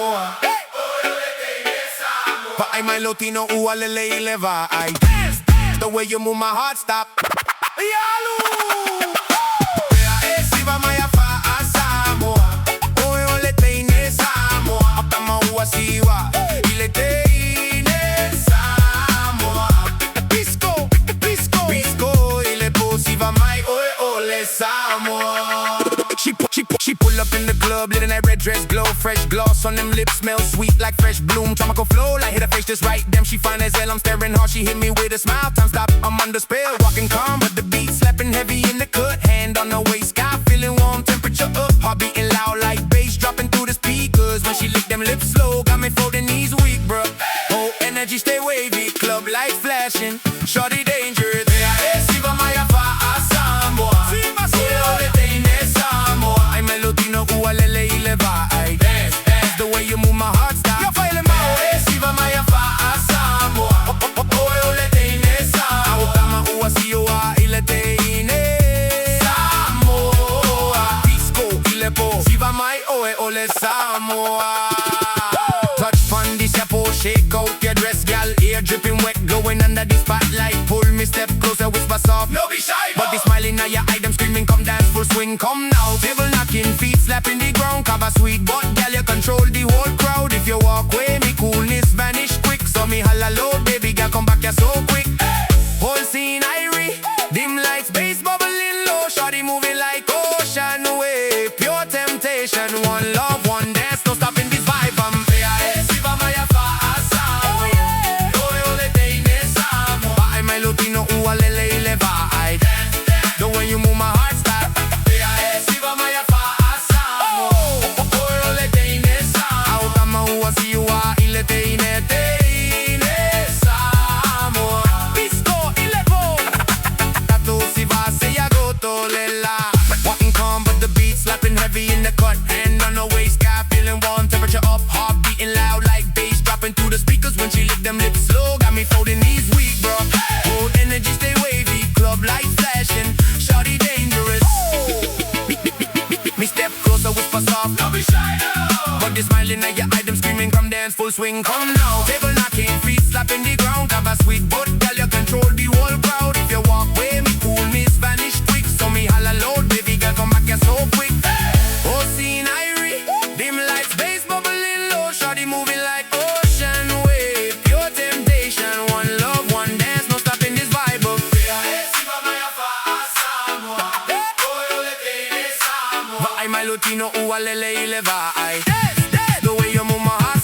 Samoa. Paay may Latino uwalele ileva. I the way you move my heart stop. Yalu. Siva maya fa Samoa. Oy olete ne Samoa. Apama uwa Siva. Ilete ne Samoa. Lpizko ilepo Siva mai oy ole Samoa. She pull up in the club, lit in that red dress, glow, fresh gloss on them lips, smell sweet like fresh bloom. Tropical flow, like hit her face just right. Damn, she fine as hell, I'm staring hard. She hit me with a smile, time stop, I'm under spell. Walking calm, but the beat slapping heavy in the cut. Hand on the waist, sky feeling warm, temperature up. Heart beating loud like bass, dropping through the speakers. When she lick them lips slow, got me folding knees weak, bruh. Whole energy stay wavy, club lights flashing, shorty dangerous. Siva maya fa Samoa. Uwalele ileva, ay dance, dance. The way you move my heart stop. Yo feeling my Siva maya fa Samoa. Oy olete ne Samoa. Utama uwa siwa ilete ne Samoa. Lpizko ilepo Siva mai oy ole Samoa. Touch fun this yapo, shake out your dress, gal. Ear dripping wet, glowing under the spotlight. Pull me step closer, whisper soft. No be shy, but the smiling at your eye, them screaming, come dance, full swing, come now. Table knocking, feet slapping the ground, cover sweet, but gal, you control the whole crowd. If you walk away, me coolness vanish quick. So me holla loud, baby girl, come back here so quick. Whole scene irie, dim lights, bass bubbling low, shawty moving like ocean wave. Pure temptation, one love, one dance, no stopping this vibe. I'm Siva maya fa Samoa. Oy olete ne Samoa. Paay may Latino uwalele ileva. I dance, dance. The way you move my heart stop. Siva maya fa Samoa. Oy olete ne Samoa. Utama uwa siwa ilete ne Samoa. Lpizko ilepo. Tato Siva say ya go to lela. Walking calm but the beat slapping heavy in the cut. Hand on the waist, sky feeling warm, temperature up, heart beating loud like bass dropping through the speakers. When she lick them lips slow, got me folding knees weak, bro. Whole energy stay wavy, club lights flashing, shawty dangerous. Me step closer, whisper soft, don't be shy now. But they smiling at your eye, them screaming, come dance, full swing, come now. Table knocking, feet slapping the ground, cover sweet, but girl, you control the whole crowd. If you walk away, me cool, me vanish quick. So me holla loud, baby girl, come back here so quick. Whole scene irie, dim lights, bass bubbling low, shawty moving like ocean wave. Pure temptation, one love, one dance, no stopping this vibe up. Siva maya fa Samoa. Oy olete ne Samoa. Paay may Latino uwalele ileva. I the way you move my heart